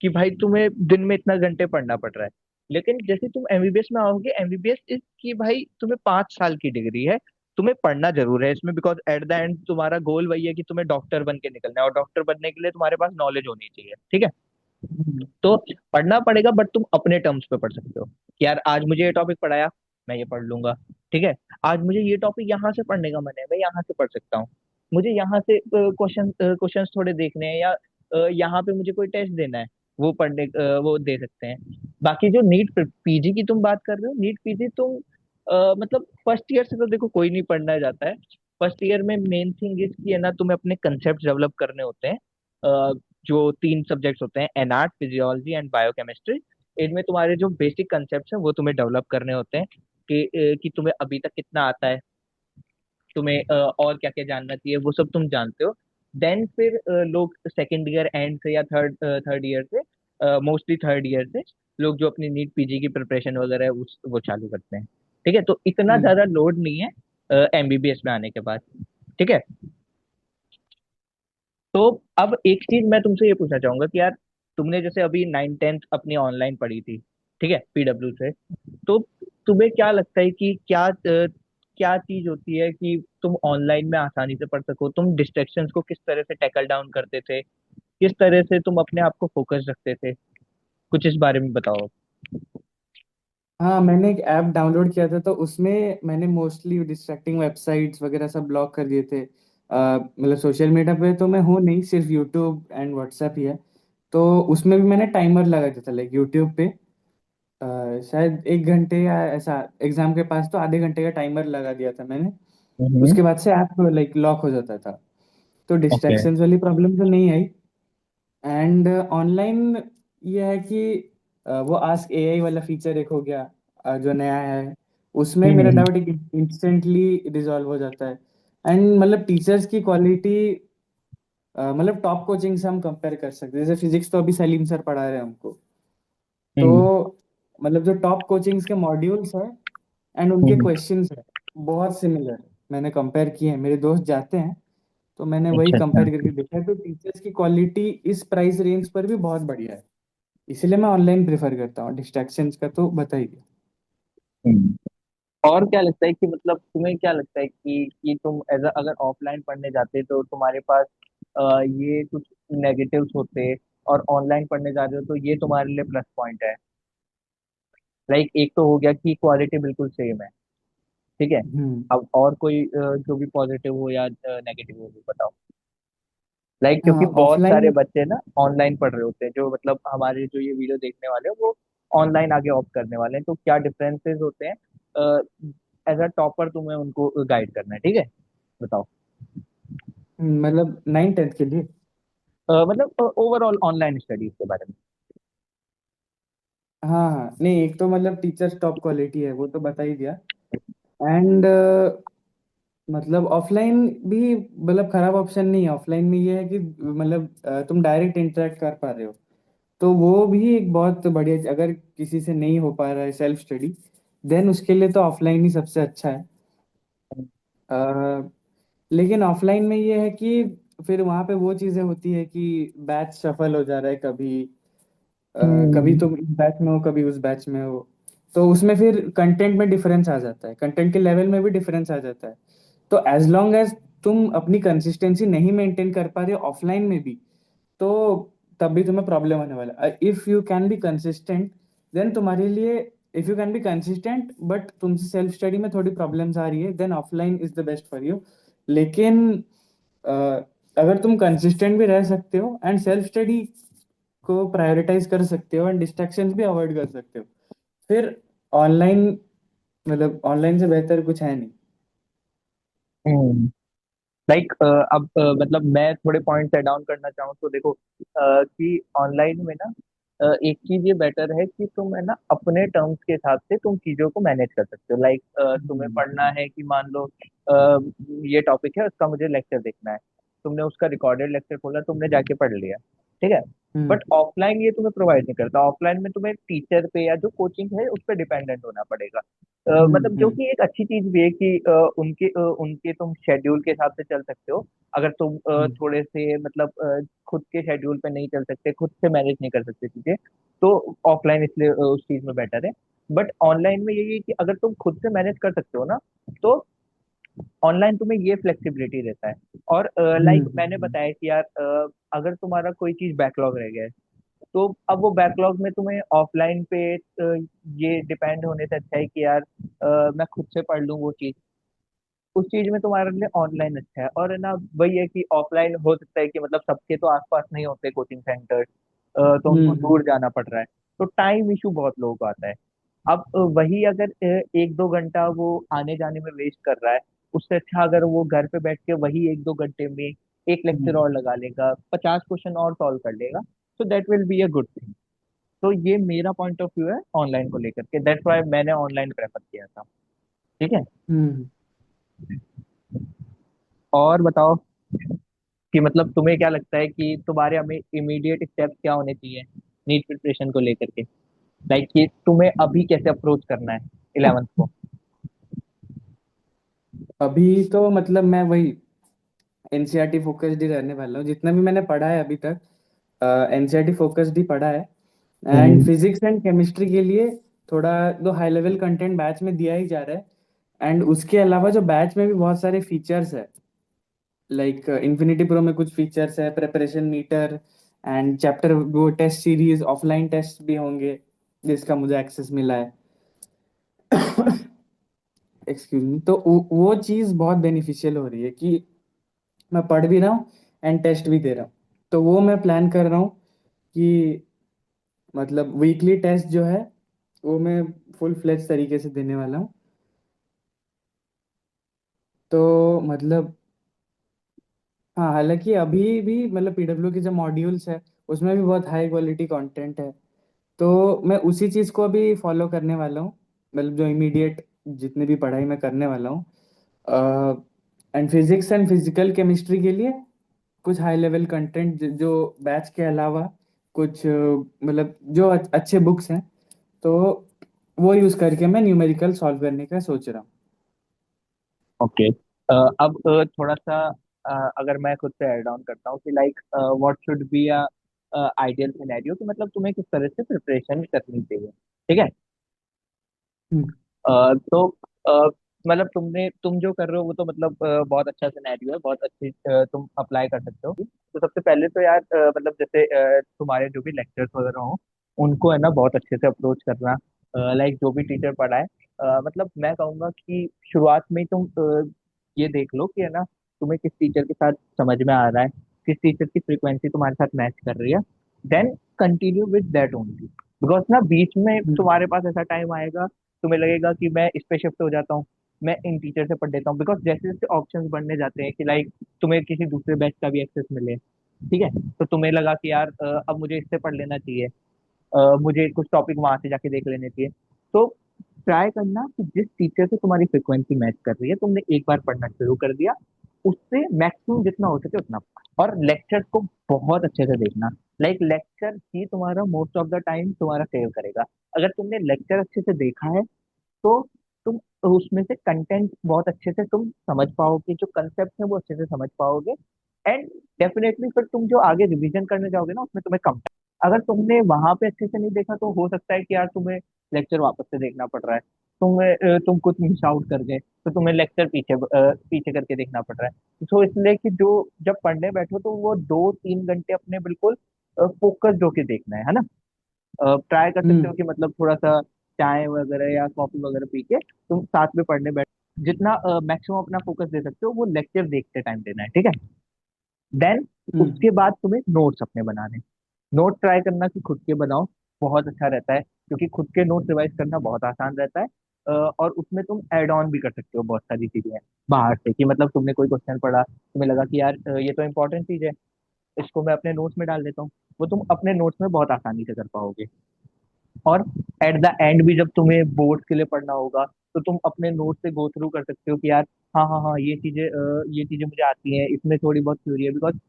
कि भाई तुम्हें दिन में इतना घंटे पढ़ना पड़ रहा है। लेकिन जैसे तुम एमबीबीएस में आओगे, एमबीबीएस इस की भाई तुम्हें 5 साल की डिग्री है, तुम्हें पढ़ना जरूर है इसमें, बिकॉज एट द एंड तुम्हारा गोल वही है कि तुम्हें डॉक्टर बन के निकलना है, और डॉक्टर बनने के लिए तुम्हारे पास नॉलेज होनी चाहिए, ठीक है। हम्म तो पढ़ना पड़ेगा, बट तुम अपने टर्म्स पे पढ़ सकते हो कि यार आज मुझे ये टॉपिक पढ़ाया, मैं ये पढ़ लूंगा, ठीक है। आज मुझे ये टॉपिक यहाँ से पढ़ने का मन है, मैं यहाँ से पढ़ सकता हूँ। मुझे यहाँ से क्वेश्चंस थोड़े देखने हैं, या यहाँ पे मुझे कोई टेस्ट देना है, वो दे सकते हैं। बाकी जो नीट पीजी की तुम बात कर रहे हो, नीट पीजी तुम मतलब फर्स्ट ईयर से तो देखो कोई नहीं पढ़ना जाता है। फर्स्ट ईयर में मेन थिंग इज कि है ना तुम्हें अपने कंसेप्ट डेवलप करने होते हैं। जो 3 सब्जेक्ट्स होते हैं, एनआर्ट, फिजियोलॉजी एंड बायोकेमिस्ट्री, इनमें तुम्हारे जो बेसिक कंसेप्ट्स हैं वो तुम्हें डेवलप करने होते हैं, कि तुम्हें अभी तक कितना आता है, तुम्हें और क्या क्या जानना चाहिए, वो सब तुम जानते हो। देन फिर लोग सेकेंड ईयर एंड से या थर्ड थर्ड ईयर से, मोस्टली थर्ड ईयर से लोग जो अपनी नीट पीजी की प्रिपरेशन वगैरह है वो चालू करते हैं, ठीक है। तो इतना हम्म। ज्यादा लोड नहीं है एमबीबीएस में आने के बाद, ठीक है। तो अब एक चीज मैं तुमसे ये पूछना चाहूंगा कि यार तुमने जैसे अभी 9th 10th अपनी ऑनलाइन पढ़ी थी, ठीक है, पीडब्ल्यू से। तो तुम्हें क्या लगता है कि क्या चीज होती है कि तुम ऑनलाइन में आसानी से पढ़ सको, तुम डिस्ट्रैक्शंस को किस तरह से टैकल डाउन करते थे, किस तरह से तुम अपने आप को फोकस रखते थे, कुछ इस बारे में बताओ। हाँ, मैंने एक ऐप डाउनलोड किया था, तो उसमें मैंने मोस्टली डिस्ट्रैक्टिंग वेबसाइट्स वगैरह सब ब्लॉक कर दिए थे। मतलब सोशल मीडिया पे तो मैं हूँ नहीं, सिर्फ यूट्यूब एंड व्हाट्सएप ही है। तो उसमें भी मैंने टाइमर लगा दिया था, लाइक यूट्यूब पे शायद 1 घंटे या ऐसा, एग्जाम के पास तो आधे घंटे का टाइमर लगा दिया था मैंने। हम्म। उसके बाद से ऐप लाइक लॉक हो जाता था, तो ओके। डिस्ट्रैक्शंस वाली प्रॉब्लम तो नहीं आई। एंड ऑनलाइन ये है कि वो आस्क एआई वाला फीचर एक हो गया, जो नया है। उसमें मेरा हम्म। डाउट एक इंस्टेंटली रिजॉल्व हो जाता है। एंड मतलब टीचर्स की क्वालिटी, मतलब टॉप कोचिंग से हम कंपेयर कर सकते हैं। जैसे फिजिक्स तो अभी सलीम सर पढ़ा रहे हैं हमको, तो हम्म। मतलब जो टॉप कोचिंग्स के मॉड्यूल्स है एंड उनके हम्म। क्वेश्चंस है, बहुत सिमिलर। मैंने कंपेयर किए हैं, मेरे दोस्त जाते हैं, तो मैंने वही अच्छा अच्छा। कंपेयर करके देखा है, तो टीचर्स की क्वालिटी इस प्राइस रेंज पर भी बहुत बढ़िया है। इसलिए मैं ऑनलाइन प्रेफर करता हूँ, डिस्ट्रैक्शंस का तो बताइए। हम्म। और क्या लगता है कि मतलब तुम्हें क्या लगता है कि तुम एज अगर ऑफलाइन पढ़ने जाते तो तुम्हारे पास ये कुछ नेगेटिव्स होते, और ऑनलाइन पढ़ने जा रहे हो तो ये तुम्हारे लिए प्लस पॉइंट है। लाइक एक तो हो गया कि क्वालिटी बिल्कुल सेम है, ठीक है। हम्म। अब और कोई जो भी पॉजिटिव हो या नेगेटिव हो वो बताओ। लाइक क्योंकि हाँ, बहुत सारे ऑफलाइन। बच्चे ना ऑनलाइन पढ़ रहे होते हैं, जो मतलब हमारे जो ये वीडियो देखने वाले हैं वो ऑनलाइन आगे ऑप्ट करने वाले हैं, तो क्या डिफरेंसेस होते हैं एज अ टॉपर तुम्हें उनको गाइड करना है, ठीक है। बताओ। मतलब 9th 10th के लिए। मतलब ओवरऑल ऑनलाइन स्टडीज के बारे में। हाँ हाँ, नहीं, एक तो मतलब टीचर्स टॉप क्वालिटी है, वो तो बता ही दिया। एंड मतलब ऑफलाइन भी मतलब खराब ऑप्शन नहीं है। ऑफलाइन में ये है कि मतलब तुम डायरेक्ट इंटरेक्ट कर पा रहे हो, तो वो भी एक बहुत बढ़िया। अगर किसी से नहीं हो पा रहा है सेल्फ स्टडी, देन उसके लिए तो ऑफलाइन ही सबसे अच्छा है। लेकिन ऑफलाइन में ये है कि फिर वहाँ पे वो चीज़ें होती है कि बैच शफल हो जा रहा है कभी। कभी हम्म तुम इस बैच में हो, कभी उस बैच में हो, तो उसमें फिर कंटेंट में डिफरेंस आ जाता है, कंटेंट के लेवल में भी डिफरेंस आ जाता है। तो एज लॉन्ग एज तुम अपनी कंसिस्टेंसी नहीं मेंटेन कर पा रहे हो ऑफलाइन में भी, तो तब भी तुम्हें प्रॉब्लम होने वाला। If you can be consistent, then तुम्हारे लिए, if you can be consistent but तुमसे सेल्फ स्टडी में थोड़ी प्रॉब्लम्स आ रही है, then offline is the best for you. लेकिन अ, अगर तुम कंसिस्टेंट भी रह सकते हो एंड सेल्फ स्टडी को प्रायोरिटाइज कर सकते हो एंड डिस्ट्रैक्शंस भी अवॉइड कर सकते हो, फिर ऑनलाइन, मतलब ऑनलाइन से बेहतर कुछ है नहीं। हम्म। लाइक अब मतलब मैं थोड़े पॉइंट्स ऐड डाउन करना चाहूँ तो देखो कि ऑनलाइन में ना एक चीज ये बेटर है कि तुम है ना अपने टर्म्स के हिसाब से तुम चीजों को मैनेज कर सकते हो। लाइक तुम्हें पढ़ना है कि मान लो ये टॉपिक है उसका मुझे लेक्चर देखना है, तुमने उसका रिकॉर्डेड लेक्चर खोला, तुमने जाके पढ़ लिया, ठीक है। हम्म बट ऑफलाइन ये तुम्हें प्रोवाइड नहीं करता। ऑफलाइन में तुम्हें टीचर पे या जो कोचिंग है उस पर डिपेंडेंट होना पड़ेगा। मतलब जो हम्म कि एक अच्छी चीज भी है कि उनके तुम शेड्यूल के हिसाब से चल सकते हो। अगर तुम हम्म थोड़े से मतलब खुद के शेड्यूल पे नहीं चल सकते, खुद से मैनेज नहीं कर सकते चीजें, तो ऑफलाइन इसलिए उस चीज में बेटर है। बट ऑनलाइन में यही है कि अगर तुम खुद से मैनेज कर सकते हो ना, तो ऑनलाइन तुम्हें ये फ्लेक्सिबिलिटी देता है। और हम्म लाइक मैंने बताया कि यार अगर तुम्हारा कोई चीज बैकलॉग रह गया है, तो अब वो बैकलॉग में तुम्हें ऑफलाइन पे ये डिपेंड होने से अच्छा है कि यार मैं खुद से पढ़ लूँ वो चीज। उस चीज में तुम्हारे लिए ऑनलाइन अच्छा है। और है ना, वही है कि ऑफलाइन हो सकता है कि मतलब सबके तो आसपास नहीं होते कोचिंग सेंटर, तो हम्म उनको हम्म दूर जाना पड़ रहा है, तो टाइम इशू बहुत लोगों को आता है। अब वही अगर 1-2 घंटा वो आने जाने में वेस्ट कर रहा है, उससे अच्छा अगर वो घर पे बैठ के वही 1-2 घंटे में एक लेक्चर हम्म और लगा लेगा, 50 क्वेश्चन और सॉल्व कर लेगा, तो that will be a good thing. तो ये मेरा पॉइंट ऑफ व्यू है ऑनलाइन को लेकर के, दैट्स वाई मैंने ऑनलाइन प्रेफर किया था, ठीक है। हम्म। और बताओ कि मतलब तुम्हें क्या लगता है कि तुम्हारे हमें इमीडिएट स्टेप्स क्या होने चाहिए नीट प्रिपरेशन को लेकर के। लाइक कि तुम्हें अभी कैसे अप्रोच करना है 11th को। अभी तो मतलब मैं वही एनसीईआरटी फोकस्ड ही रहने वाला हूँ, जितना भी मैंने पढ़ा है अभी तक। एनसीईआरटी फोकस्ड ही पढ़ा है। And hmm physics and chemistry के लिए थोड़ा दो हाई लेवल कंटेंट बैच में दिया ही जा रहा है। एंड उसके अलावा जो बैच में भी बहुत सारे फीचर्स है, लाइक इन्फिनिटी प्रो में कुछ फीचर्स है, प्रिपरेशन मीटर एंड चैप्टर, वो टेस्ट सीरीज, ऑफलाइन टेस्ट भी होंगे जिसका मुझे एक्सेस मिला है। Excuse me. तो वो चीज़ बहुत बेनिफिशियल हो रही है कि मैं पढ़ भी रहा हूँ एंड टेस्ट भी दे रहा हूँ। तो वो मैं प्लान कर रहा हूँ कि मतलब वीकली टेस्ट जो है वो मैं फुल फ्लेज तरीके से देने वाला हूँ। तो मतलब हाँ, हालांकि अभी भी मतलब पीडब्ल्यू के जो मॉड्यूल्स है उसमें भी बहुत हाई क्वालिटी कंटेंट है, तो मैं उसी चीज़ को अभी फॉलो करने वाला हूँ। मतलब जो इमीडिएट जितनी भी पढ़ाई मैं करने वाला हूँ, and physics and physical chemistry के लिए कुछ हाई लेवल कंटेंट जो बैच के अलावा कुछ मतलब जो अच्छे बुक्स हैं, तो वो यूज करके मैं न्यूमेरिकल सॉल्व करने का सोच रहा हूँ। ओके। अब थोड़ा सा अगर मैं खुद से ऐड ऑन करता हूँ कि like what should be a ideal scenario, कि मतलब तुम्हें किस तरह से प्रिपरेशन करनी चाहिए, ठीक है। हम्म। तो मतलब तुम जो कर रहे हो वो तो मतलब बहुत अच्छा सिनेरियो है, बहुत अच्छी तुम अप्लाई कर सकते हो। तो सबसे पहले तो यार मतलब जैसे तुम्हारे जो भी लेक्चर्स वगैरह हो उनको है ना बहुत अच्छे से अप्रोच करना। लाइक जो भी टीचर पढ़ाए, मतलब मैं कहूँगा कि शुरुआत में ही तुम ये देख लो कि है ना तुम्हें किस टीचर के साथ समझ में आ रहा है, किस टीचर की फ्रिक्वेंसी तुम्हारे साथ मैच कर रही है। Then continue with that only. Because ना बीच में हम्म। तुम्हारे पास ऐसा टाइम आएगा, तुम्हें लगेगा कि मैं इस पे शिफ्ट हो जाता हूँ, मैं इन टीचर से पढ़ लेता हूँ, बिकॉज जैसे जैसे ऑप्शंस बढ़ने जाते हैं कि लाइक तुम्हें किसी दूसरे बैच का भी एक्सेस मिले, ठीक है। तो तुम्हें लगा कि यार अब मुझे इससे पढ़ लेना चाहिए, मुझे कुछ टॉपिक वहां से जाके देख लेने चाहिए। तो ट्राई करना कि जिस टीचर से तुम्हारी फ्रिक्वेंसी मैच कर रही है, तुमने एक बार पढ़ना शुरू कर दिया, उससे मैक्सिमम जितना हो सके उतना। और लेक्चर्स को बहुत अच्छे से देखना। लाइक लेक्चर ही तुम्हारा मोस्ट ऑफ द टाइम तुम्हारा सेव करेगा। अगर तुमने लेक्चर अच्छे से देखा है तो तुम उसमें से कंटेंट बहुत अच्छे से तुम समझ पाओगे, जो कंसेप्ट है वो अच्छे से समझ पाओगे। एंड डेफिनेटली फिर तुम जो आगे रिवीजन करने जाओगे ना उसमें तुम्हें कम, अगर तुमने वहां पे अच्छे से नहीं देखा तो हो सकता है कि यार तुम्हें लेक्चर वापस से देखना पड़ रहा है, तुम कुछ मिस आउट कर गए तो तुम्हें लेक्चर पीछे करके देखना पड़ रहा है। तो इसलिए कि जो जब पढ़ने बैठो तो वो 2-3 घंटे अपने बिल्कुल फोकस्ड होके देखना है ना। ट्राई कर सकते हम्म। हो कि मतलब थोड़ा सा चाय वगैरह या कॉफी वगैरह पी के तुम साथ में पढ़ने बैठ, जितना मैक्सिमम अपना फोकस दे सकते हो वो लेक्चर देखते टाइम देना है, ठीक है। देन हम्म। उसके बाद तुम्हें नोट्स अपने बनाने, नोट ट्राई करना कि खुद के बनाओ, बहुत अच्छा रहता है क्योंकि खुद के नोट रिवाइज करना बहुत आसान रहता है। और उसमें तुम ऐड ऑन भी कर सकते हो बहुत सारी चीजें हैं बाहर से, कि मतलब तुमने कोई क्वेश्चन पढ़ा, तुम्हें लगा कि यार ये तो इंपॉर्टेंट चीज है, इसको मैं अपने नोट्स में डाल देता हूँ, वो तुम अपने नोट्स में बहुत आसानी से कर पाओगे। और एट द एंड भी जब तुम्हें बोर्ड के लिए पढ़ना होगा तो तुम अपने नोट से गो थ्रू कर सकते हो कि यार हाँ हाँ हाँ ये चीजें मुझे आती हैं, इसमें थोड़ी बहुत थ्योरी है। बिकॉज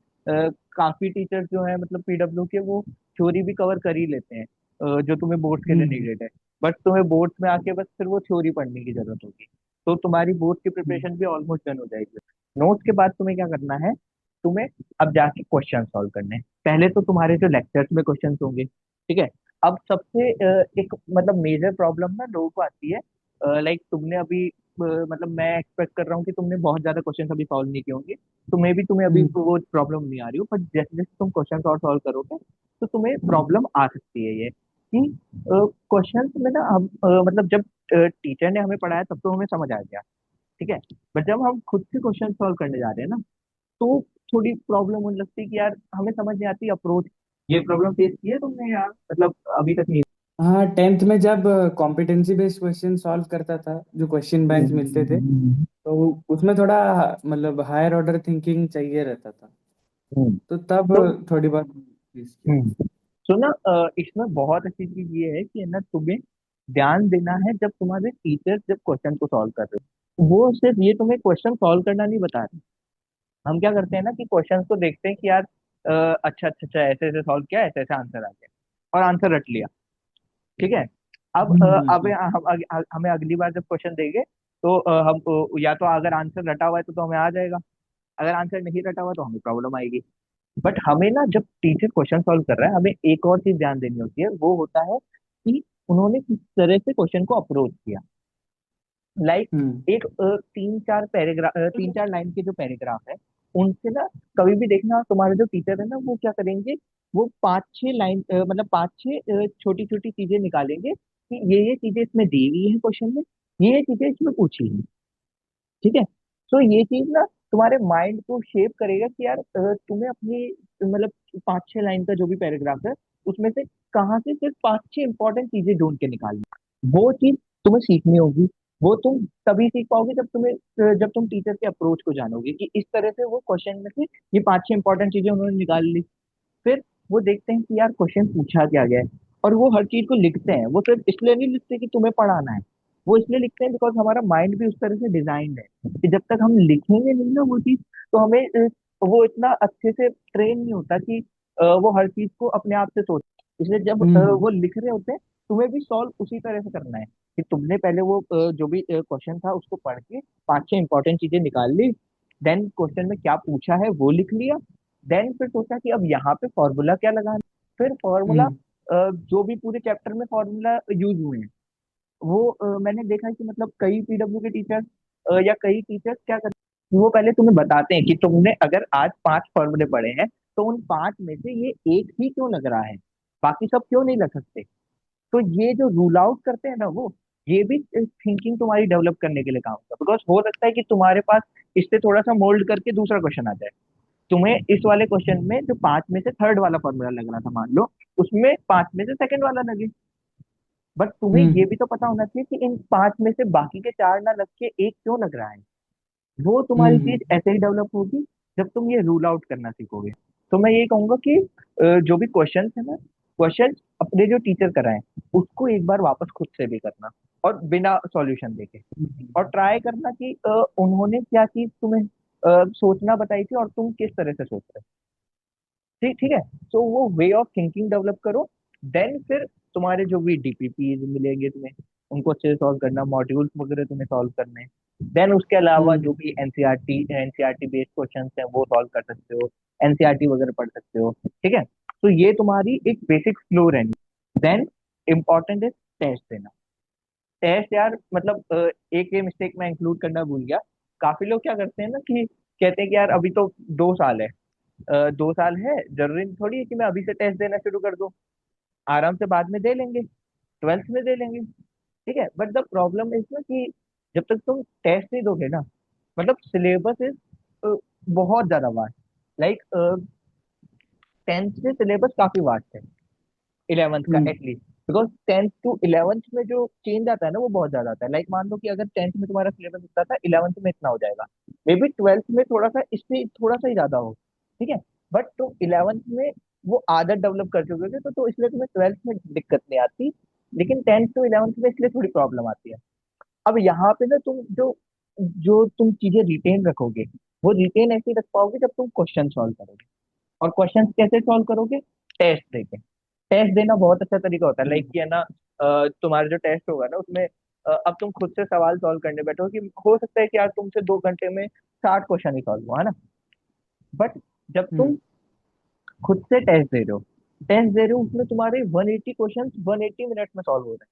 काफी टीचर्स जो है मतलब पीडब्ल्यू के वो थ्योरी भी कवर कर ही लेते हैं, जो तुम्हें बोर्ड्स के लिए हम्म। नीडेड है। बट तुम्हें बोर्ड्स में आके बस फिर वो थ्योरी पढ़ने की जरूरत होगी, तो तुम्हारी बोर्ड की हम्म। प्रिपरेशन भी ऑलमोस्ट डन हो जाएगी। नोट्स के बाद तुम्हें क्या करना है, तुम्हें अब जाके क्वेश्चन सॉल्व करने हैं। पहले तो तुम्हारे जो लेक्चर्स में क्वेश्चन होंगे, ठीक है। अब सबसे एक मतलब मेजर प्रॉब्लम ना लोगों को आती है, लाइक तुमने अभी मतलब मैं एक्सपेक्ट कर रहा हूँ कि तुमने बहुत ज्यादा क्वेश्चन अभी सॉल्व नहीं किए होंगे, तो मे भी तुम्हें अभी हम्म। वो प्रॉब्लम नहीं आ रही हो, बट जैसे जैसे तुम क्वेश्चन और सॉल्व करोगे तो तुम्हें प्रॉब्लम आ सकती है ये कि क्वेश्चन में ना हम मतलब जब टीचर ने हमें पढ़ाया तब तो हमें समझ आ गया, ठीक है। बट जब हम खुद से क्वेश्चन सॉल्व करने जा रहे हैं ना तो थोड़ी प्रॉब्लम होने लगती है कि यार हमें समझ नहीं आती अप्रोच। ये प्रॉब्लम फेस की है तुमने यार, मतलब अभी तक नहीं? हाँ, टेंथ में जब कॉम्पिटेंसी बेस्ड क्वेश्चन सॉल्व करता था, जो क्वेश्चन बैंक मिलते थे, हम्म। तो उसमें थोड़ा मतलब हायर ऑर्डर थिंकिंग चाहिए रहता था। हम्म। तो तब तो थोड़ी बहुत इसकी। तो ना इसमें बहुत अच्छी चीज ये है कि है ना तुम्हें ध्यान देना है जब तुम्हारे टीचर जब क्वेश्चन को सॉल्व कर रहे हो, वो सिर्फ ये तुम्हें क्वेश्चन सॉल्व करना नहीं बता रहे। हम क्या करते हैं ना कि क्वेश्चन को देखते हैं कि यार अच्छा अच्छा अच्छा ऐसे ऐसे सॉल्व किया, ऐसे ऐसे आंसर आ गया और आंसर रट लिया, ठीक है। अब अब बिल्कुल। हमें अगली बार जब क्वेश्चन देंगे तो हम या तो अगर आंसर रटा हुआ है तो हमें आ जाएगा, अगर आंसर नहीं रटा हुआ तो हमें प्रॉब्लम आएगी। बट हमें ना जब टीचर क्वेश्चन सॉल्व कर रहा है हमें एक और चीज ध्यान देनी होती है, वो होता है कि उन्होंने किस तरह से क्वेश्चन को अप्रोच किया। लाइक हम्म। एक 3-4 लाइन के जो पैराग्राफ है उनसे ना कभी भी देखना तुम्हारे जो टीचर है ना वो क्या करेंगे, वो 5-6 लाइन मतलब 5-6 छोटी छोटी चीजें निकालेंगे कि ये चीजें इसमें दी हुई है क्वेश्चन में, ये चीजें इसमें पूछी है, ठीक है। तो ये चीज ना तुम्हारे माइंड को शेप करेगा कि यार तुम्हें अपनी मतलब 5-6 लाइन का जो भी पैराग्राफ है उसमें से कहाँ से सिर्फ 5-6 इंपॉर्टेंट चीजें ढूंढ के निकालनी, वो चीज तुम्हें सीखनी होगी। वो तुम तभी सीख पाओगे जब तुम टीचर के अप्रोच को जानोगे कि इस तरह से वो क्वेश्चन में से ये 5-6 इंपॉर्टेंट चीजें उन्होंने निकाल ली। फिर वो देखते हैं कि यार क्वेश्चन पूछा क्या गया है, और वो हर चीज को लिखते हैं। वो सिर्फ इसलिए नहीं लिखते कि तुम्हें पढ़ाना है, वो इसलिए लिखते हैं बिकॉज हमारा माइंड भी उस तरह से डिजाइंड है कि जब तक हम लिखेंगे नहीं ना वो चीज, तो हमें वो इतना अच्छे से ट्रेन नहीं होता कि वो हर चीज को अपने आप से सोच। इसलिए जब हम्म। वो लिख रहे होते हैं तुम्हें भी सॉल्व उसी तरह से करना है कि तुमने पहले वो जो भी क्वेश्चन था उसको पढ़ के पांच छह इंपॉर्टेंट चीजें निकाल ली, देन क्वेश्चन में क्या पूछा है वो लिख लिया, देन फिर सोचा कि अब यहाँ पे फॉर्मूला क्या लगाना, फिर फॉर्मूला हम्म जो भी पूरे चैप्टर में फॉर्मूला यूज हुए हैं वो मैंने देखा है कि मतलब कई पीडब्ल्यू के टीचर्स या कई टीचर्स क्या करते हैं कि वो पहले तुम्हें बताते हैं कि तुमने अगर आज पांच फॉर्मूले पढ़े हैं तो उन पांच में से ये एक ही क्यों लग रहा है, बाकी सब क्यों नहीं लग सकते। तो ये जो रूल आउट करते हैं ना वो, ये भी थिंकिंग तुम्हारी डेवलप करने के लिए काम होता है, बिकॉज हो सकता है कि तुम्हारे पास इससे थोड़ा सा मोल्ड करके दूसरा क्वेश्चन आ जाए, तुम्हें इस वाले क्वेश्चन में जो पांच में से थर्ड वाला फॉर्मूला लग रहा था मान लो, उसमें पांच में से सेकंड वाला लगे, बट तुम्हें ये हम्म भी तो पता होना चाहिए कि इन पांच में से बाकी के चार ना लग के एक क्यों लग रहा है। वो तुम्हारी चीज हम्म ऐसे ही डेवलप होगी जब तुम ये रूल आउट करना सीखोगे। तो मैं ये कहूंगा कि जो भी क्वेश्चन है ना, क्वेश्चन अपने जो टीचर कराएं उसको एक बार वापस खुद से भी करना, और बिना सॉल्यूशन देके, और ट्राई करना कि उन्होंने क्या चीज तुम्हें सोचना बताई थी और तुम किस तरह से सोच रहे हो। ठीक ठीक है। तो वो वे ऑफ थिंकिंग डेवलप करो, देन फिर तुम्हारे जो भी डीपीपी मिलेंगे तुम्हें उनको अच्छे से सॉल्व करना, मॉड्यूल्स वगैरह तुम्हें सॉल्व करने, देन उसके अलावा जो हम्म भी एनसीईआरटी बेस्ड क्वेश्चंस हैं वो सॉल्व कर सकते हो, एनसीईआरटी वगैरह पढ़ सकते हो। ठीक है। तो ये तुम्हारी एक बेसिक फ्लो रहनी। देन इम्पोर्टेंट है टेस्ट देना। टेस्ट यार मतलब एक ये मिस्टेक मैं इंक्लूड करना भूल गया, काफी लोग क्या करते हैं ना कि कहते हैं कि यार अभी तो 2 साल है, 2 साल है, जरूरी थोड़ी है कि मैं अभी से टेस्ट देना शुरू कर दूं, आराम से बाद में दे लेंगे, ट्वेल्थ में दे लेंगे। ठीक है, बट द प्रॉब्लम इज ना कि जब तक तुम टेस्ट नहीं दोगे ना, मतलब सिलेबस इज बहुत ज्यादा वास्ट, लाइक 10th से सिलेबस काफी वास्ट है, 11th का हम्म at least, because 10th to 11th में जो चेंज आता है ना वो बहुत ज्यादा आता है। लाइक मान लो कि अगर 10th में तुम्हारा सिलेबस इतना था, 11th में इतना हो जाएगा, मे बी 12th में थोड़ा सा इससे थोड़ा सा ही ज्यादा हो। ठीक है, बट तुम 11th में वो आदत डेवलप कर चुके थे तो इसलिए तुम्हें 12th में दिक्कत नहीं आती, लेकिन 10th टू 11th में इसलिए थोड़ी प्रॉब्लम आती है। अब यहाँ पे ना तुम जो जो तुम चीजें रिटेन रखोगे वो रिटेन ऐसे ही रख पाओगे जब तुम क्वेश्चन सॉल्व करोगे। और क्वेश्चन कैसे सॉल्व करोगे? टेस्ट देके। टेस्ट देना बहुत अच्छा तरीका होता है, लाइक कि है ना तुम्हारा जो टेस्ट होगा ना उसमें अब तुम खुद से सवाल सॉल्व करने बैठो कि हो सकता है कि यार तुमसे 2 घंटे में 60 क्वेश्चन ही सॉल्व हुआ है ना, बट जब हम्म तुम खुद से टेस्ट दे रहे हो उसमें तुम्हारे 180 क्वेश्चन 180 मिनट में सॉल्व हो रहे हैं,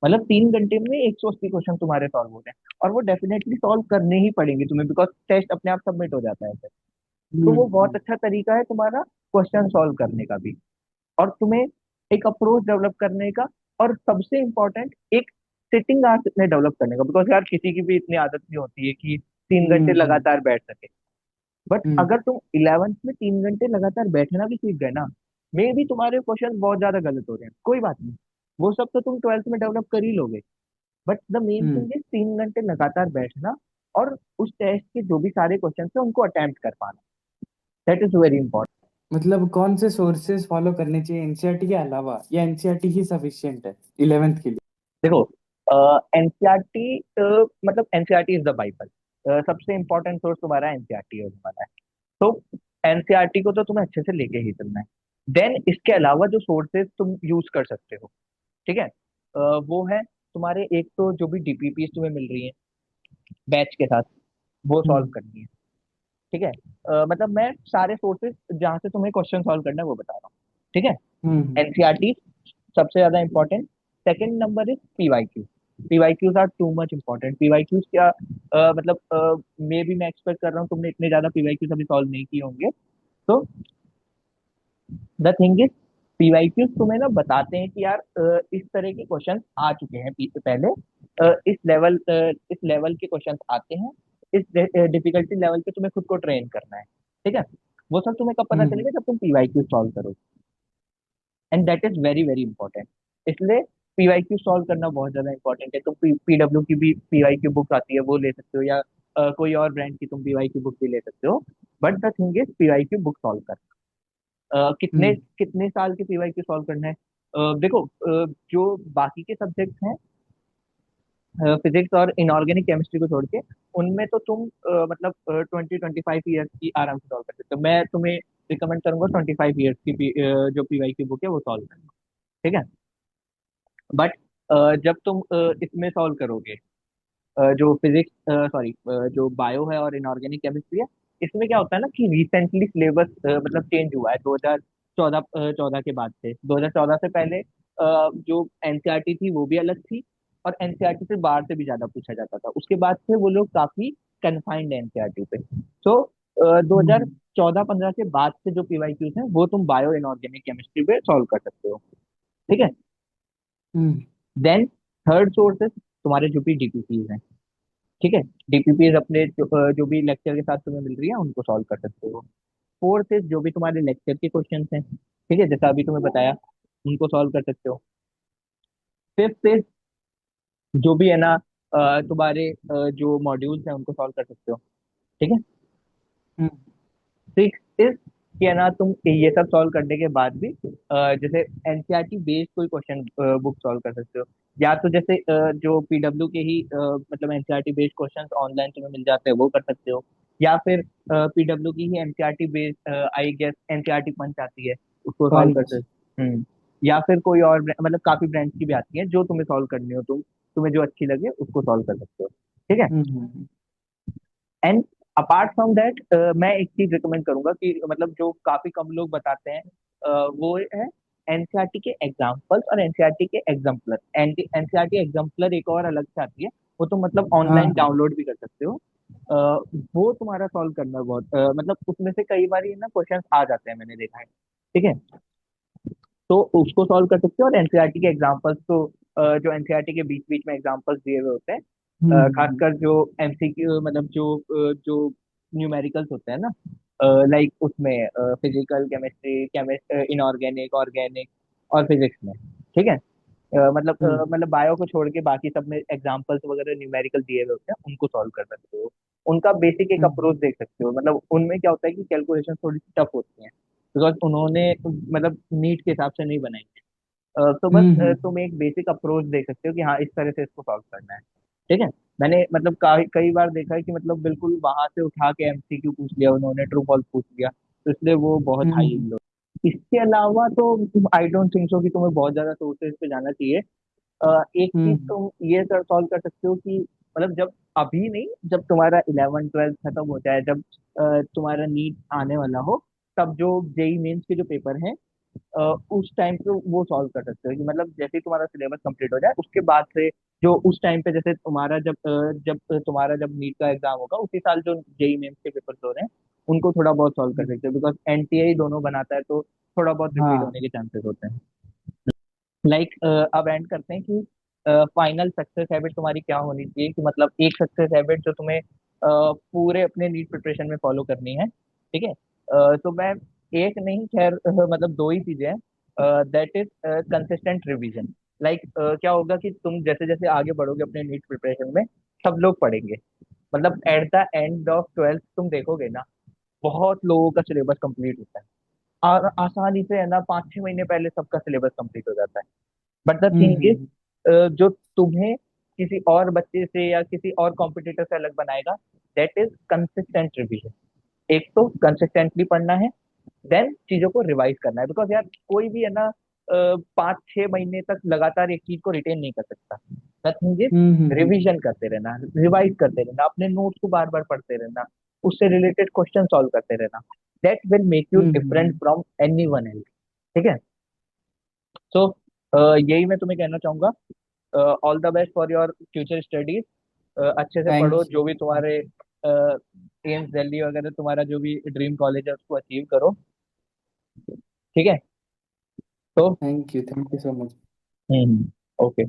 मतलब 3 घंटे में 180 क्वेश्चन तुम्हारे सॉल्व हो रहे हैं, और वो डेफिनेटली सॉल्व करने ही पड़ेंगे तुम्हें बिकॉज टेस्ट अपने आप सबमिट हो जाता है फिर। तो वो बहुत हम्म अच्छा तरीका है तुम्हारा क्वेश्चन सॉल्व करने का भी, और तुम्हें एक अप्रोच डेवलप करने का, और सबसे इम्पोर्टेंट एक सिटिंग आवर्स में डेवलप करने का, बिकॉज यार किसी की भी इतनी आदत नहीं होती है कि 3 घंटे हम्म लगातार बैठ सके। बट हम्म अगर तुम 11th में 3 घंटे लगातार बैठना भी सीख गए ना, मे भी तुम्हारे क्वेश्चन बहुत ज्यादा गलत हो रहे हैं, कोई बात नहीं, वो सब तो तुम 12th में डेवलप कर ही लोगे। But the main hmm thing is 3 घंटे लगातार बैठना, और उस टेस्ट के जो भी सारे क्वेश्चन है उनको अटेम्प्ट कर पाना, दैट इज वेरी इंपॉर्टेंट। मतलब कौन से सोर्सेज फॉलो करने चाहिए एनसीईआरटी के अलावा, या एनसीईआरटी ही सफिशिएंट है 11th के लिए? देखो एनसीईआरटी मतलब एनसीईआरटी इज द बाइबल, सबसे इंपॉर्टेंट सोर्स तुम्हारा एनसीईआरटी है तुम्हारा। तो एनसीईआरटी को तो तुम्हें अच्छे से लेके ही चलना है। देन इसके अलावा जो सोर्सेज तुम यूज कर सकते हो, ठीक है, वो है तुम्हारे एक तो जो भी डीपीपी तुम्हें मिल रही है बैच के साथ, वो सॉल्व हम्म करनी है। ठीक है, मतलब मैं सारे सोर्सेज जहाँ से तुम्हें क्वेश्चन सॉल्व करना है वो बता रहा हूँ। ठीक है, हम्म एनसीईआरटी सबसे ज्यादा important. Second number is PYQ. PYQs are too much important. PYQs क्या मतलब मे भी मैं एक्सपेक्ट कर रहा हूँ तुमने इतने ज्यादा पीवाईक्यूज अभी सॉल्व नहीं किए होंगे। तो द थिंग इज पीवाईक्यूज तुम्हें ना बताते हैं कि यार इस तरह के क्वेश्चन आ चुके हैं पहले, इस लेवल के क्वेश्चन आते हैं, इस डिफिकल्टी लेवल पे तुम्हें खुद को ट्रेन करना है। ठीक है, वो सब तुम्हें कब पता हम्म चलेगा जब तुम पीवाईक्यू सॉल्व करो, and that is very very important. इसलिए पीवाईक्यू सॉल्व करना बहुत ज्यादा इंपॉर्टेंट है। तुम पीडब्ल्यू की भी पीवाईक्यू बुक आती है वो ले सकते हो, या कोई और ब्रांड की तुम पीवाईक्यू बुक भी ले सकते हो, but the thing is PYQ book solve कर कितने हम्म कितने साल के पीवाईक्यू सॉल्व करना है। देखो जो बाकी के सब्जेक्ट्स हैं फिजिक्स और इनऑर्गेनिक केमिस्ट्री को छोड़ के, उनमें तो तुम मतलब 20-25 ईयर्स की आराम से सॉल्व कर सकते हो। मैं तुम्हें रिकमेंड करूंगा 25 ईयर्स की जो पीवाईक्यू बुक है वो सॉल्व करना। ठीक है, बट जब तुम इसमें सॉल्व करोगे, जो फिजिक्स सॉरी जो बायो है और इनऑर्गेनिक केमिस्ट्री है, इसमें क्या होता है ना कि रिसेंटली सिलेबस मतलब चेंज हुआ है 2014 14 के बाद से। 2014 से पहले जो एनसीईआरटी थी वो भी अलग थी, और एनसीईआरटी से बाहर से भी ज्यादा पूछा जाता था। उसके बाद से वो लोग काफी कन्फाइंड है एनसीईआरटी पे। तो हम्म 2014-15 के बाद से जो पीवाईक्यूज हैं वो तुम बायो इनऑर्गेनिक केमिस्ट्री पे सॉल्व कर सकते हो। ठीक है। हम्म देन थर्ड सोर्सेस तुम्हारे जो भी डीपीपीज हैं। ठीक है। डीपीपीज अपने जो भी लेक्चर के साथ तुम्हें मिल रही है उनको सॉल्व कर सकते हो। फोर्थ इज जो भी तुम्हारे लेक्चर के क्वेश्चंस हैं, ठीक है, जैसा अभी तुम्हें बताया, उनको सॉल्व कर सकते हो। फिफ्थ इज जो भी है ना तुम्हारे जो मॉड्यूल्स हैं उनको सॉल्व कर सकते हो। ठीक है। हम्म सिक्स इज कि है ना तुम ये सब सॉल्व करने के बाद भी जैसे एनसीईआरटी बेस्ड कोई क्वेश्चन बुक सॉल्व कर सकते हो। या तो जैसे जो पीडब्ल्यू के ही मतलब एनसीईआरटी बेस्ड क्वेश्चंस ऑनलाइन तुम्हें मिल जाते हैं वो कर सकते हो। या फिर पीडब्ल्यू की ही NCERT based I guess NCERT punch आती है, उसको सॉल्व कर पंच। सकते। या फिर कोई और मतलब काफी ब्रांच की भी आती है, जो तुम्हें सॉल्व करनी हो, तुम्हें जो अच्छी लगे उसको सॉल्व कर सकते हो। ठीक है। हम्म। एंड अपार्ट फ्रॉम दैट मैं एक चीज रिकमेंड करूंगा कि मतलब जो काफी कम लोग बताते हैं वो है एनसीईआरटी के एग्जाम्पल्स और एनसीईआरटी के एग्जाम्पलर। एनसीईआरटी एग्जाम्पलर एक और अलग से आती है, वो तुम मतलब हाँ ऑनलाइन हाँ। डाउनलोड भी कर सकते हो। अ, वो तुम्हारा सॉल्व करना बहुत मतलब उसमें से कई बार ना क्वेश्चंस आ जाते हैं, मैंने देखा है। ठीक है। तो उसको सॉल्व कर सकते हो। और एनसीईआरटी के एग्जांपल्स तो जो एनसीईआरटी के बीच बीच में एग्जांपल्स दिए हुए होते हैं, हम्म। खासकर जो एमसीक्यू मतलब जो न्यूमेरिकल्स होते हैं ना, लाइक उसमें फिजिकल केमिस्ट्री इनऑर्गेनिक ऑर्गेनिक और फिजिक्स में। ठीक है। हम्म मतलब बायो को छोड़ के बाकी सब में एग्जांपल्स वगैरह न्यूमेरिकल दिए हुए होते हैं, उनको सॉल्व कर सकते हो। उनका बेसिक एक हम्म अप्रोच देख सकते हो। मतलब उनमें क्या होता है कि कैलकुलेशन थोड़ी सी टफ होती हैं, बिकॉज उन्होंने मतलब नीट के हिसाब से नहीं बनाई है। तो बस तुम एक बेसिक अप्रोच देख सकते हो कि हाँ इस तरह से इसको सॉल्व करना है। ठीक है। मैंने मतलब कई बार देखा है कि मतलब बिल्कुल वहां से उठा के एमसीक्यू पूछ लिया उन्होंने, ट्रू फॉल्स पूछ लिया, तो इसलिए वो बहुत हाई हम्म लो। इसके अलावा तो आई डोंट थिंक सो कि तुम्हें बहुत ज्यादा सोर्सेज पे जाना चाहिए। एक चीज हम्म तुम ये सॉल्व कर सकते हो कि मतलब जब अभी नहीं, जब तुम्हारा 11 12 खत्म हो जाए, जब तुम्हारा नीट आने वाला हो, तब जो जेई मेंस के जो पेपर हैं उस टाइम पे वो सॉल्व कर सकते हो। कि मतलब जैसे ही तुम्हारा सिलेबस कंप्लीट हो जाए उसके बाद से जो उस टाइम पे जैसे तुम्हारा जब नीट का एग्जाम होगा उसी साल जो जेई मेंस के पेपर हो रहे हैं उनको थोड़ा बहुत सॉल्व कर सकते हो, बिकॉज एनटीए दोनों बनाता है तो थोड़ा बहुत रिपीट हाँ। होने के चांसेस होते हैं। लाइक अब एंड करते हैं कि फाइनल सक्सेस हैबिट तुम्हारी क्या होनी चाहिए। कि मतलब एक सक्सेस हैबिट जो तुम्हें पूरे अपने नीट प्रिपरेशन में फॉलो करनी है। ठीक है। तो मैं एक नहीं, खैर मतलब दो ही चीजें हैं। That is consistent revision. Like क्या होगा कि तुम जैसे जैसे आगे बढ़ोगे अपने नीट प्रिपरेशन में, सब लोग पढ़ेंगे। मतलब at the end of twelfth तुम देखोगे ना, बहुत लोगों का सिलेबस कंप्लीट होता है, और आसानी से है ना 5 6 महीने पहले सबका सिलेबस कंप्लीट हो जाता है। बट द थिंग इज हम्म जो तुम्हें किसी और बच्चे से या किसी और कॉम्पिटिटर से अलग बनाएगा, दैट इज कंसिस्टेंट रिवीजन। एक तो कंसिस्टेंटली पढ़ना है, देन चीजों को रिवाइज करना है। बिकॉज यार कोई भी है ना 5 6 महीने तक लगातार एक चीज को रिटेन नहीं कर सकता। The thing is hmm. Revision करते रहना, रिवाइज करते रहना, अपने नोट्स को बार बार पढ़ते रहना, उससे रिलेटेड क्वेश्चन सॉल्व करते रहना। That will make you different hmm. From any one else. ठीक है। सो यही मैं तुम्हें कहना चाहूंगा। All the best for your future studies. अच्छे से थैंक पढ़ो, यू। जो भी तुम्हारे एम्स दिल्ली वगैरह तुम्हारा जो भी ड्रीम कॉलेज है उसको अचीव करो। ठीक है। तो thank you so much. Okay.